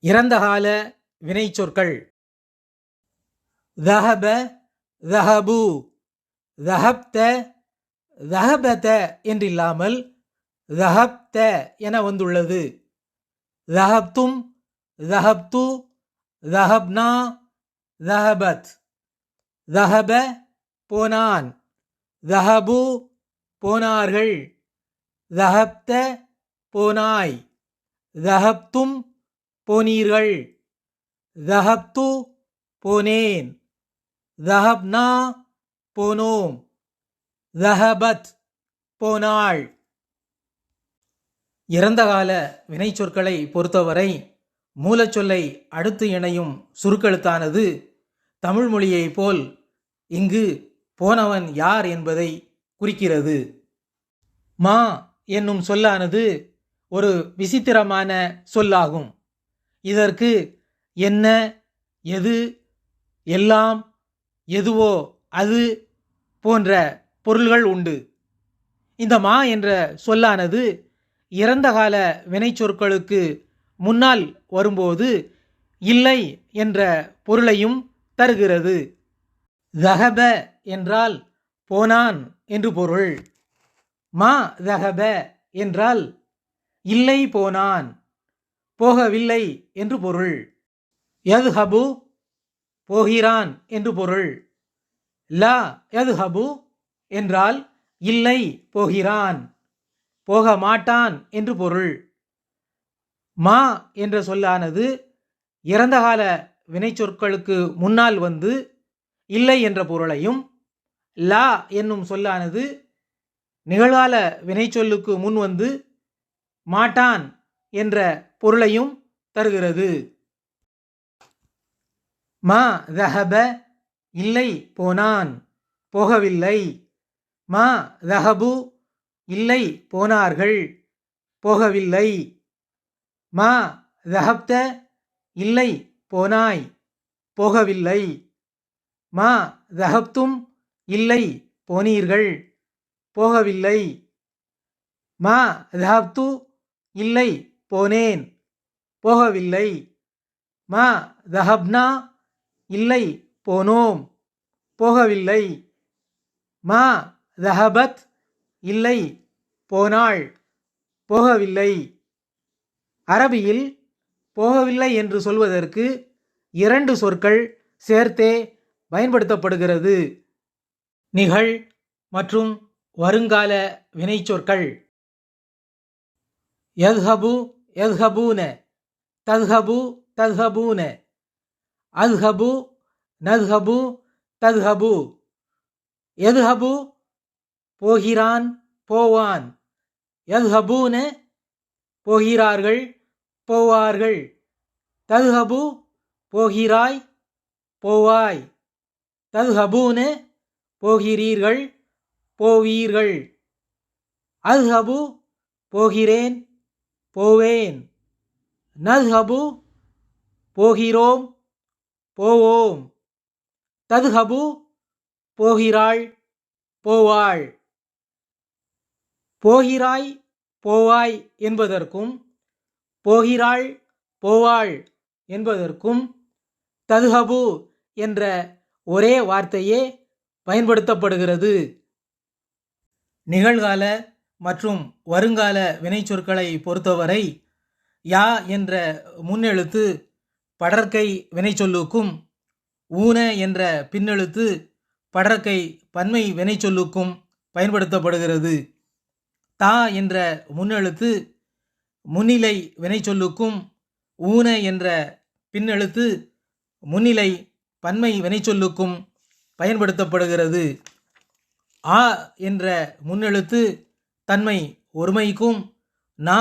இறந்தகால வினைச்சொற்கள். ذهب ذهبوا ذهبت ذهبت என்றில்லாமல் ذهبت என வந்துள்ளது. ذهبتم ذهبت ذهبنا ذهبت. ذهب போனான், ذهبوا போனார்கள், ذهبت போனாய், ذهبتم போனீர்கள், ذهبت போனேன், ذهبنا போனோம், ذهبت போனாள். இறந்தகால வினைச்சொற்களை பொறுத்தவரை மூலச்சொல்லை அடுத்து இணையும் சுருக்கெழுத்தானது தமிழ் மொழியைப் போல் இங்கு போனவன் யார் என்பதை குறிக்கிறது. மா என்னும் சொல்லானது ஒரு விசித்திரமான சொல்லாகும். இதற்கு என்ன, எது, எல்லாம், எதுவோ அது போன்ற பொருள்கள் உண்டு. இந்த மா என்ற சொல்லானது இறந்தகால வினைச்சொற்களுக்கு முன்னால் வரும்போது இல்லை என்ற பொருளையும் தருகிறது. ذهب என்றால் போனான் என்று பொருள். மா ذهب என்றால் இல்லை போனான், போகவில்லை என்று பொருள். யذهب போகிறான் என்று பொருள். லா யذهب என்றால் இல்லை போகிறான், போக மாட்டான் என்று பொருள். மா என்ற சொல்லானது இறந்தகால வினைச்சொற்களுக்கு முன்னால் வந்து இல்லை என்ற பொருளையும், லா என்னும் சொல்லானது நிகழ்கால வினைச்சொல்லுக்கு முன் வந்து மாட்டான் என்ற பொருளையும் தருகிறது. மா ذهب இல்லை போனான், போகவில்லை. மா ذهبوا இல்லை போனார்கள், போகவில்லை. மா ذهبت இல்லை போனாய், போகவில்லை. மா ذهبتم இல்லை போனீர்கள், போகவில்லை. மா ذهبت இல்லை போனேன், போகவில்லை. மா ذهبنا இல்லை போனோம், போகவில்லை. மா ذهبت இல்லை போனாள், போகவில்லை. அரபியில் போகவில்லை என்று சொல்வதற்கு இரண்டு சொற்கள் சேர்த்தே பயன்படுத்தப்படுகிறது. நிகழ் மற்றும் வருங்கால வினைச்சொற்கள். யذهب يذهبون تذهب تذهبون أذهب نذهب تذهب. يذهب போகிறான், போவான். يذهبون போகிறார்கள், போவார்கள். تذهب போகிறாய், போவாய். تذهبون போகிறீர்கள், போவீர்கள். أذهب போகிறேன், போவேன். نذهب போகிறோம், போவோம். تذهب போகிறாள், போவாள். போகிறாய், போவாய் என்பதற்கும் போகிறாள், போவாள் என்பதற்கும் تذهب என்ற ஒரே வார்த்தையே பயன்படுத்தப்படுகிறது. நிகழ்கால மற்றும் வருங்கால வினைச்சொற்களை பொறுத்தவரை யா என்ற முன்னெழுத்து படர்க்கை வினைச்சொல்லுக்கும், ஊன என்ற பின்னெழுத்து படர்க்கை பன்மை வினைச்சொல்லுக்கும் பயன்படுத்தப்படுகிறது. தா என்ற முன்னெழுத்து முன்னிலை வினைச்சொல்லுக்கும், ஊன என்ற பின்னெழுத்து முன்னிலை பன்மை வினைச்சொல்லுக்கும் பயன்படுத்தப்படுகிறது. ஆ என்ற முன்னெழுத்து தன்மை ஒருமைக்கும், நா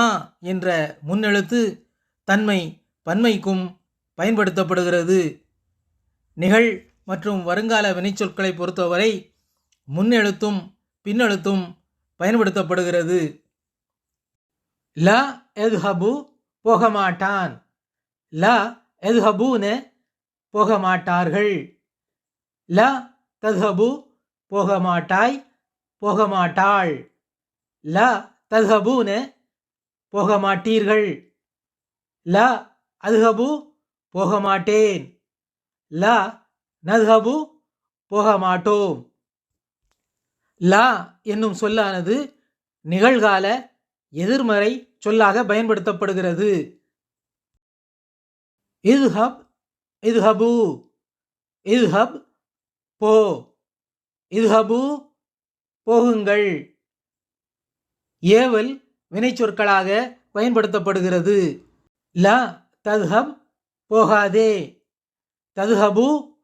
என்ற முன்னெழுத்து தன்மை பன்மைக்கும் பயன்படுத்தப்படுகிறது. நிகழ் மற்றும் வருங்கால வினைச்சொற்களை பொறுத்தவரை முன்னெழுத்தும் பின்னெழுத்தும் பயன்படுத்தப்படுகிறது. லா யذهب போகமாட்டான், லா யذهبون போகமாட்டார்கள். லா தذهب போகமாட்டாய், போகமாட்டாள். லா தذهبون போகமாட்டீர்கள். லா அதுஹபு போக மாட்டேன். லா நதுஹபு போக மாட்டோம். லா என்னும் சொல்லானது நிகழ்கால எதிர்மறை சொல்லாக பயன்படுத்தப்படுகிறது. இத்ஹப் இத்ஹபு, இத்ஹப் போ, இத்ஹபு போகுங்கள். ஏவல் வினைச்சொற்களாக பயன்படுத்தப்படுகிறது. லா தத்ஹப் போகாதே, தத்ஹபு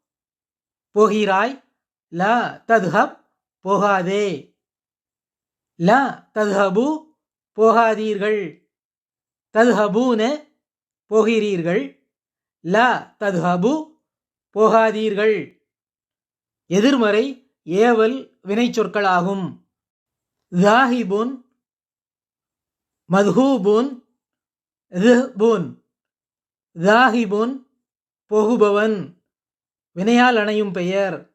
போகிறாய், லா தத்ஹப் போகாதே. லா தத்ஹபு போகாதீர்கள், தத்ஹபூன போகிறீர்கள், லா தத்ஹபு போகாதீர்கள். எதிர்மறை ஏவல் வினைச்சொற்களாகும். ஜாஹிபுன், மத்ஹூபுன், ذهبுன். ஜாஹிபுன் போகுபவன், வினையால் அணையும் பெயர்.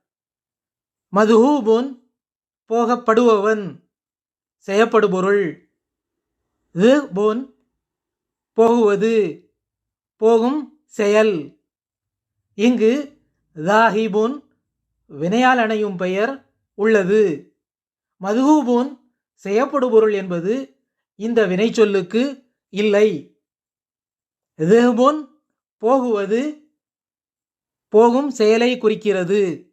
மத்ஹூபுன் போகப்படுபவன், செய்யப்படுபொருள். ذهبுன் போகுவது, போகும் செயல். இங்கு ஜாஹிபுன் வினையால் அணையும் பெயர் உள்ளது. மத்ஹூபுன் செய்யப்படுபொருள் என்பது இந்த வினைச்சொல்லுக்கு இல்லை. ذهبுன் போகுவது, போகும் செயலை குறிக்கிறது.